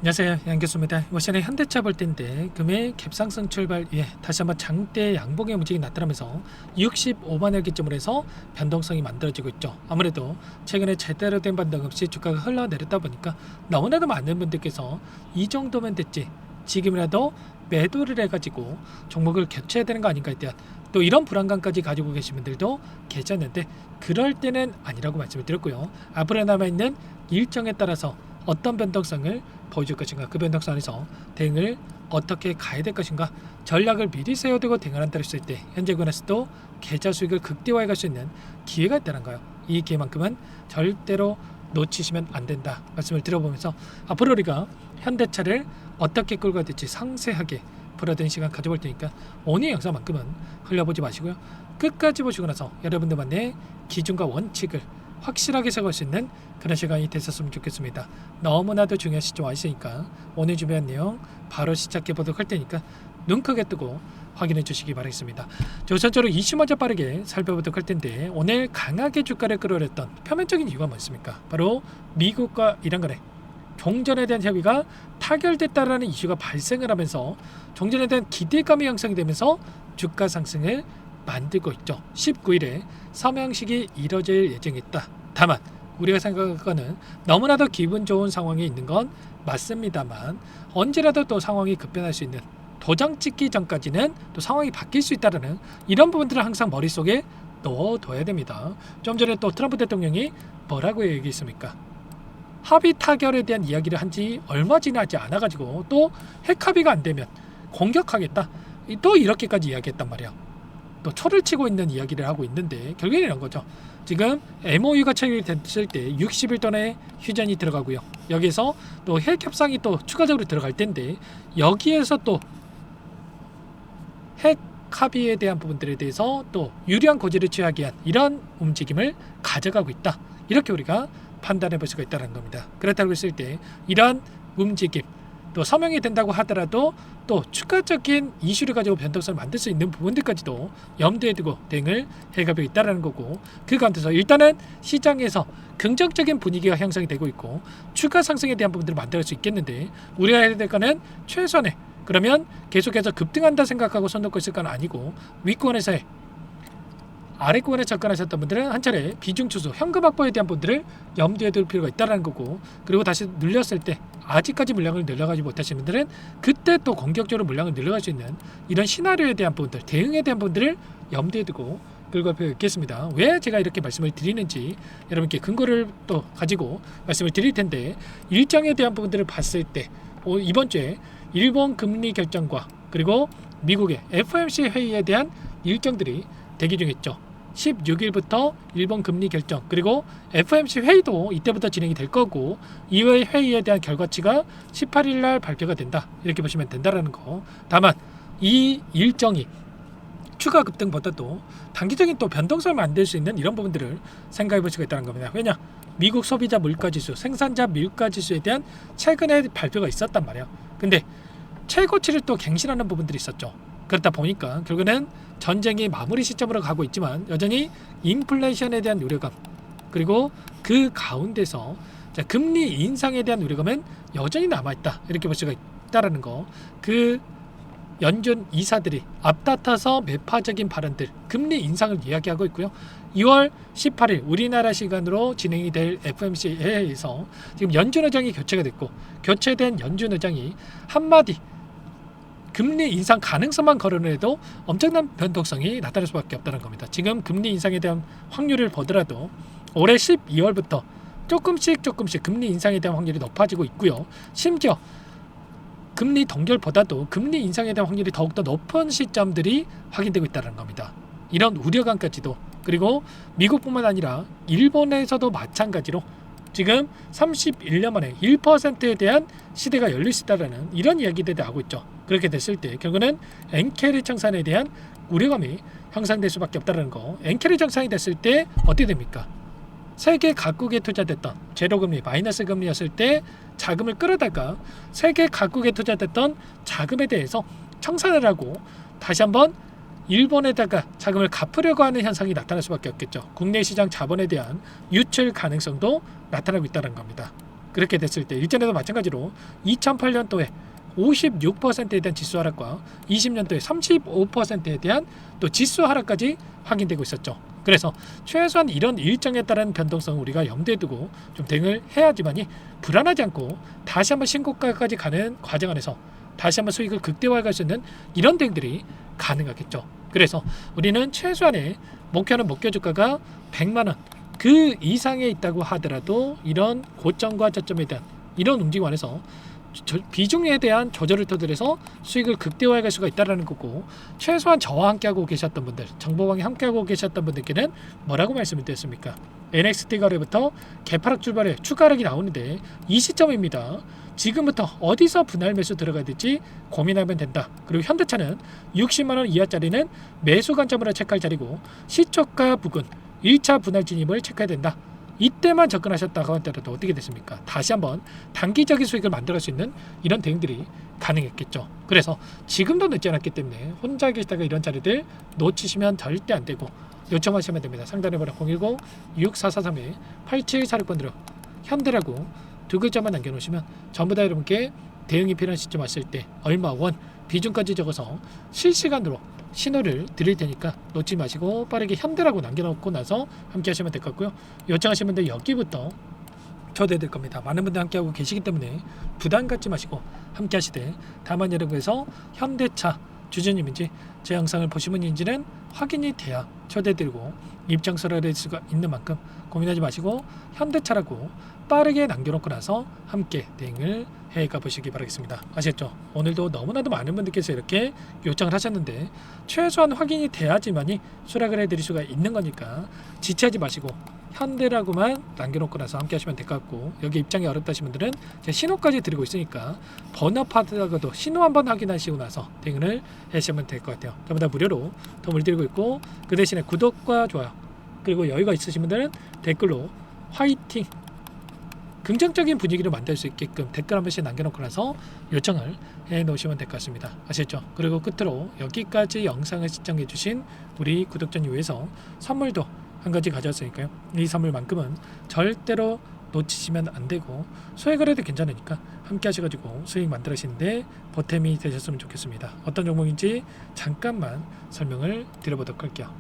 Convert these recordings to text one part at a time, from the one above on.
안녕하세요, 양 교수입니다. 이번 시간에 현대차 볼 텐데 금일 갭상승 출발 이후에 다시 한번 장대 양봉의 움직임이 나타나면서 65만을 기점으로 해서 변동성이 만들어지고 있죠. 아무래도 최근에 제대로 된 반등 없이 주가가 흘러내렸다 보니까 너무나도 많은 분들께서 이 정도면 됐지, 지금이라도 매도를 해가지고 종목을 교체해야 되는 거 아닌가에 대한 또 이런 불안감까지 가지고 계신 분들도 계셨는데, 그럴 때는 아니라고 말씀을 드렸고요. 앞으로 남아있는 일정에 따라서 어떤 변동성을 보여줄 것인가, 그 변동성 안에서 대응을 어떻게 가야 될 것인가, 전략을 미리 세워두고 대응을 한다 했을 때 현재 구간에서도 계좌 수익을 극대화해 갈 수 있는 기회가 있다는 거예요. 이 기회만큼은 절대로 놓치시면 안 된다 말씀을 드려보면서, 앞으로 우리가 현대차를 어떻게 끌고 가야 될지 상세하게 풀어드는 시간 가져볼 테니까 오늘 영상만큼은 흘려보지 마시고요, 끝까지 보시고 나서 여러분들만의 기준과 원칙을 확실하게 세울 수 있는 그런 시간이 됐었으면 좋겠습니다. 너무나도 중요한 시점 와 있으니까 오늘 준비한 내용 바로 시작해 보도록 할 테니까 눈 크게 뜨고 확인해 주시기 바라겠습니다. 우선적으로 이슈 먼저 빠르게 살펴보도록 할 텐데, 오늘 강하게 주가를 끌어올렸던 표면적인 이유가 뭐였습니까? 바로 미국과 이란 간의 종전에 대한 협의가 타결됐다라는 이슈가 발생을 하면서 종전에 대한 기대감이 형성이 되면서 주가 상승을 만들고 있죠. 19일에 서명식이 이뤄질 예정이 있다. 다만 우리가 생각하는 너무나도 기분 좋은 상황이 있는 건 맞습니다만, 언제라도 또 상황이 급변할 수 있는, 도장 찍기 전까지는 또 상황이 바뀔 수 있다는 이런 부분들을 항상 머릿속에 넣어둬야 됩니다. 좀 전에 또 트럼프 대통령이 뭐라고 얘기했습니까? 합의 타결에 대한 이야기를 한 지 얼마 지나지 않아가지고 또 핵 합의가 안 되면 공격하겠다, 또 이렇게까지 이야기했단 말이야. 또 초를 치고 있는 이야기를 하고 있는데, 결국에는 이런 거죠. 지금 MOU가 체결됐을 때 60일 동안의 휴전이 들어가고요. 여기서 또 핵 협상이 또 추가적으로 들어갈 텐데, 여기에서 또 핵 합의에 대한 부분들에 대해서 또 유리한 고지를 취하기 위한 이런 움직임을 가져가고 있다, 이렇게 우리가 판단해 볼 수가 있다는 겁니다. 그렇다고 했을 때 이런 움직임, 또 서명이 된다고 하더라도 또 추가적인 이슈를 가지고 변동성을 만들 수 있는 부분들까지도 염두에 두고 대응을 해가고 있다는 거고, 그 가운데서 일단은 시장에서 긍정적인 분위기가 형성이 되고 있고 추가 상승에 대한 부분들을 만들 수 있겠는데, 우리가 해야 될 거는 최선의, 그러면 계속해서 급등한다 생각하고 손 놓고 있을 건 아니고, 윗권에서의 아래권에 접근하셨던 분들은 한 차례 비중 추수, 현금 확보에 대한 분들을 염두에 둘 필요가 있다는 거고, 그리고 다시 늘렸을 때 아직까지 물량을 늘려가지 못하신 분들은 그때 또 공격적으로 물량을 늘려갈 수 있는 이런 시나리오에 대한 부분들, 대응에 대한 부분들을 염두에 두고 끌고 갈 필요가 있겠습니다. 왜 제가 이렇게 말씀을 드리는지 여러분께 근거를 또 가지고 말씀을 드릴 텐데, 일정에 대한 부분들을 봤을 때 이번 주에 일본 금리 결정과 그리고 미국의 FOMC 회의에 대한 일정들이 대기 중했죠. 16일부터 일본 금리 결정, 그리고 FOMC 회의도 이때부터 진행이 될 거고, 이후의 회의에 대한 결과치가 18일 날 발표가 된다, 이렇게 보시면 된다라는 거. 다만 이 일정이 추가 급등보다도 단기적인 또 변동성을 만들 수 있는 이런 부분들을 생각해 볼 수가 있다는 겁니다. 왜냐? 미국 소비자 물가지수, 생산자 물가지수에 대한 최근에 발표가 있었단 말이에요. 근데 최고치를 또 갱신하는 부분들이 있었죠. 그렇다 보니까 결국에는 전쟁이 마무리 시점으로 가고 있지만 여전히 인플레이션에 대한 우려감, 그리고 그 가운데서 금리 인상에 대한 우려감은 여전히 남아있다, 이렇게 볼 수가 있다는 거. 그 연준 이사들이 앞다퉈서 매파적인 발언들, 금리 인상을 이야기하고 있고요. 2월 18일 우리나라 시간으로 진행이 될 FOMC 회의에서 지금 연준 의장이 교체가 됐고, 교체된 연준 의장이 한마디 금리 인상 가능성만 거론해도 엄청난 변동성이 나타날 수밖에 없다는 겁니다. 지금 금리 인상에 대한 확률을 보더라도 올해 12월부터 조금씩 금리 인상에 대한 확률이 높아지고 있고요. 심지어 금리 동결보다도 금리 인상에 대한 확률이 더욱더 높은 시점들이 확인되고 있다는 겁니다. 이런 우려감까지도, 그리고 미국뿐만 아니라 일본에서도 마찬가지로 지금 31년 만에 1%에 대한 시대가 열릴 수 있다는 이런 이야기들이 나오고 있죠. 그렇게 됐을 때 결국은 엔캐리 청산에 대한 우려감이 형성될 수밖에 없다는 거. 엔캐리 청산이 됐을 때 어떻게 됩니까? 세계 각국에 투자됐던 제로금리, 마이너스 금리였을 때 자금을 끌어다가 세계 각국에 투자됐던 자금에 대해서 청산을 하고 다시 한번 일본에다가 자금을 갚으려고 하는 현상이 나타날 수밖에 없겠죠. 국내 시장 자본에 대한 유출 가능성도 나타나고 있다는 겁니다. 그렇게 됐을 때 일전에도 마찬가지로 2008년도에 56%에 대한 지수 하락과 20년도에 35%에 대한 또 지수 하락까지 확인되고 있었죠. 그래서 최소한 이런 일정에 따른 변동성을 우리가 염두에 두고 좀 대응을 해야지만이 불안하지 않고 다시 한번 신고가까지 가는 과정 안에서 다시 한번 수익을 극대화할 수 있는 이런 대응들이 가능하겠죠. 그래서 우리는 최소한의 목표는 목표 주가가 100만 원 그 이상에 있다고 하더라도 이런 고점과 저점에 대한 이런 움직임 안에서 비중에 대한 조절을 토대로 수익을 극대화할 수가 있다는 거고, 최소한 저와 함께하고 계셨던 분들, 정보방에 함께하고 계셨던 분들께는 뭐라고 말씀을 드렸습니까? NXT 거래부터 개파락 출발에 추가락이 나오는데 이 시점입니다. 지금부터 어디서 분할 매수 들어가야 될지 고민하면 된다. 그리고 현대차는 60만원 이하짜리는 매수 관점으로 체크할 자리고, 시초가 부근 1차 분할 진입을 체크해야 된다. 이때만 접근하셨다고 하더라도 어떻게 됐습니까? 다시 한번 단기적인 수익을 만들어갈 수 있는 이런 대응들이 가능했겠죠. 그래서 지금도 늦지 않았기 때문에 혼자 계시다가 이런 자리들 놓치시면 절대 안 되고 요청하시면 됩니다. 상단에 번호 010-6443-8746번으로 현대라고 두 글자만 남겨놓으시면 전부 다 여러분께 대응이 필요한 시점 왔을 때 얼마 원 비중까지 적어서 실시간으로 신호를 드릴 테니까 놓지 마시고 빠르게 현대라고 남겨놓고 나서 함께 하시면 될 것 같고요. 요청하신 분들 여기부터 초대될 겁니다. 많은 분들 함께하고 계시기 때문에 부담 갖지 마시고 함께 하시되, 다만 여러분께서 현대차 주주님인지 제 영상을 보신 분인지는 확인이 돼야 초대드리고 입장서를 낼 수가 있는 만큼 고민하지 마시고 현대차라고 빠르게 남겨놓고 나서 함께 대응을 해가 보시기 바라겠습니다. 아시겠죠? 오늘도 너무나도 많은 분들께서 이렇게 요청을 하셨는데 최소한 확인이 돼야지만이 수락을 해드릴 수가 있는 거니까 지체하지 마시고 현대라고만 남겨놓고 나서 함께 하시면 될 것 같고, 여기 입장이 어렵다 하신 분들은 제가 신호까지 드리고 있으니까 번호파드하고도 신호 한번 확인하시고 나서 대응을 하시면 될 것 같아요. 전부 다 무료로 도움을 드리고 있고, 그 대신에 구독과 좋아요 그리고 여유가 있으신 분들은 댓글로 화이팅, 긍정적인 분위기를 만들 수 있게끔 댓글 한 번씩 남겨놓고 나서 요청을 해 놓으시면 될 것 같습니다. 아시겠죠? 그리고 끝으로 여기까지 영상을 시청해 주신 우리 구독자님 위해서 선물도 한 가지 가져왔으니까요. 이 선물만큼은 절대로 놓치시면 안 되고, 소액을 해도 괜찮으니까 함께 하셔가지고 수익 만들으시는데 보탬이 되셨으면 좋겠습니다. 어떤 종목인지 잠깐만 설명을 드려보도록 할게요.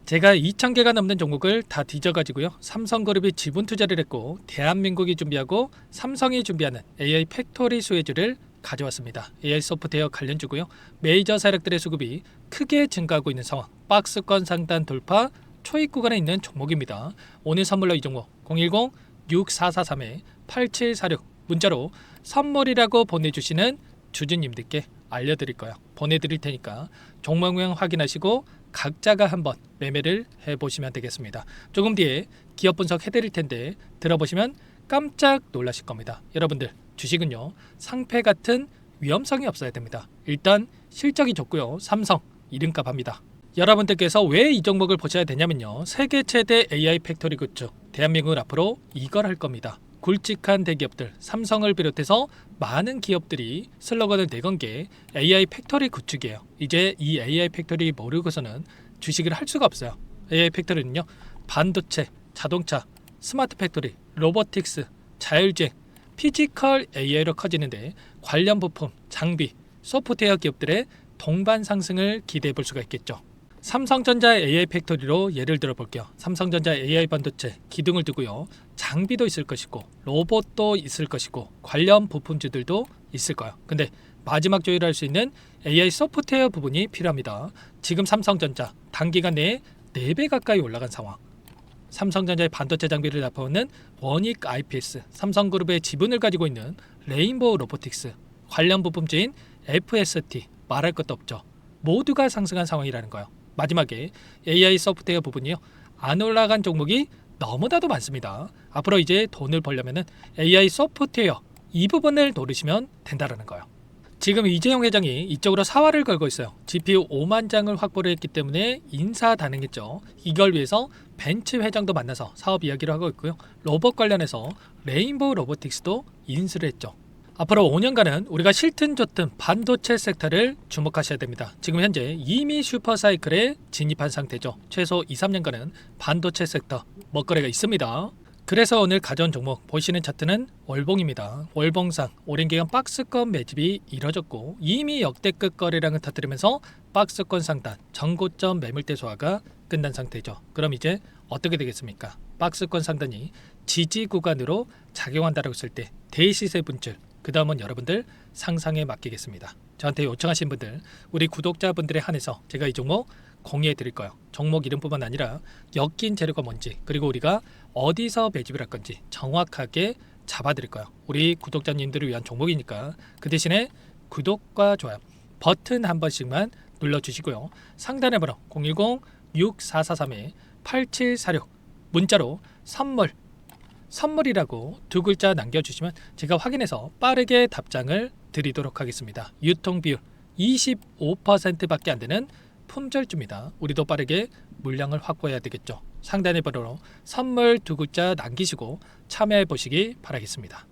제가 2,000개가 넘는 종목을 다 뒤져가지고요, 삼성그룹이 지분 투자를 했고 대한민국이 준비하고 삼성이 준비하는 AI 팩토리 수혜주를 가져왔습니다. AI 소프트웨어 관련주고요. 메이저 세력들의 수급이 크게 증가하고 있는 상황, 박스권 상단 돌파 초입 구간에 있는 종목입니다. 오늘 선물로 이 종목 010-6443-8746 문자로 선물이라고 보내주시는 주주님들께 알려드릴 거예요. 보내드릴 테니까 종목명 확인하시고 각자가 한번 매매를 해보시면 되겠습니다. 조금 뒤에 기업 분석 해드릴 텐데 들어보시면 깜짝 놀라실 겁니다. 여러분들, 주식은요 상패 같은 위험성이 없어야 됩니다. 일단 실적이 좋고요, 삼성 이름값 합니다. 여러분들께서 왜 이 종목을 보셔야 되냐면요, 세계 최대 AI 팩토리 구축, 대한민국은 앞으로 이걸 할 겁니다. 굵직한 대기업들, 삼성을 비롯해서 많은 기업들이 슬로건을 내건 게 AI 팩토리 구축이에요. 이제 이 AI 팩토리 모르고서는 주식을 할 수가 없어요. AI 팩토리는요, 반도체, 자동차, 스마트 팩토리, 로보틱스, 자율주행, 피지컬 AI로 커지는데 관련 부품, 장비, 소프트웨어 기업들의 동반 상승을 기대해 볼 수가 있겠죠. 삼성전자 AI 팩토리로 예를 들어 볼게요. 삼성전자 AI 반도체 기둥을 두고요, 장비도 있을 것이고 로봇도 있을 것이고 관련 부품주들도 있을 거예요. 근데 마지막 조율할 수 있는 AI 소프트웨어 부분이 필요합니다. 지금 삼성전자 단기간 내에 4배 가까이 올라간 상황. 삼성전자의 반도체 장비를 납품하는 원익 IPS, 삼성그룹의 지분을 가지고 있는 레인보우 로보틱스, 관련 부품주인 FST 말할 것도 없죠. 모두가 상승한 상황이라는 거예요. 마지막에 AI 소프트웨어 부분이요, 안 올라간 종목이 너무나도 많습니다. 앞으로 이제 돈을 벌려면 AI 소프트웨어 이 부분을 노리시면 된다는 거예요. 지금 이재용 회장이 이쪽으로 사활을 걸고 있어요. GPU 5만 장을 확보를 했기 때문에 인사단행했죠. 이걸 위해서 벤츠 회장도 만나서 사업 이야기를 하고 있고요. 로봇 관련해서 레인보우 로보틱스도 인수를 했죠. 앞으로 5년간은 우리가 싫든 좋든 반도체 섹터를 주목하셔야 됩니다. 지금 현재 이미 슈퍼사이클에 진입한 상태죠. 최소 2, 3년간은 반도체 섹터 먹거리가 있습니다. 그래서 오늘 가져온 종목 보시는 차트는 월봉입니다. 월봉상 오랜 기간 박스권 매집이 이뤄졌고 이미 역대급 거래량을 터뜨리면서 박스권 상단 전고점 매물대 소화가 끝난 상태죠. 그럼 이제 어떻게 되겠습니까? 박스권 상단이 지지 구간으로 작용한다고 했을 때 대시세 분출, 그 다음은 여러분들 상상에 맡기겠습니다. 저한테 요청하신 분들, 우리 구독자분들에 한해서 제가 이 종목 공유해 드릴 거예요. 종목 이름뿐만 아니라 엮인 재료가 뭔지, 그리고 우리가 어디서 매집을 할 건지 정확하게 잡아 드릴 거예요. 우리 구독자님들을 위한 종목이니까 그 대신에 구독과 좋아요 버튼 한 번씩만 눌러주시고요. 상단의 번호 010-6443-8746 문자로 선물이라고 두 글자 남겨주시면 제가 확인해서 빠르게 답장을 드리도록 하겠습니다. 유통비율 25%밖에 안 되는 품절주입니다. 우리도 빠르게 물량을 확보해야 되겠죠. 상단의 번호로 선물 두 글자 남기시고 참여해 보시기 바라겠습니다.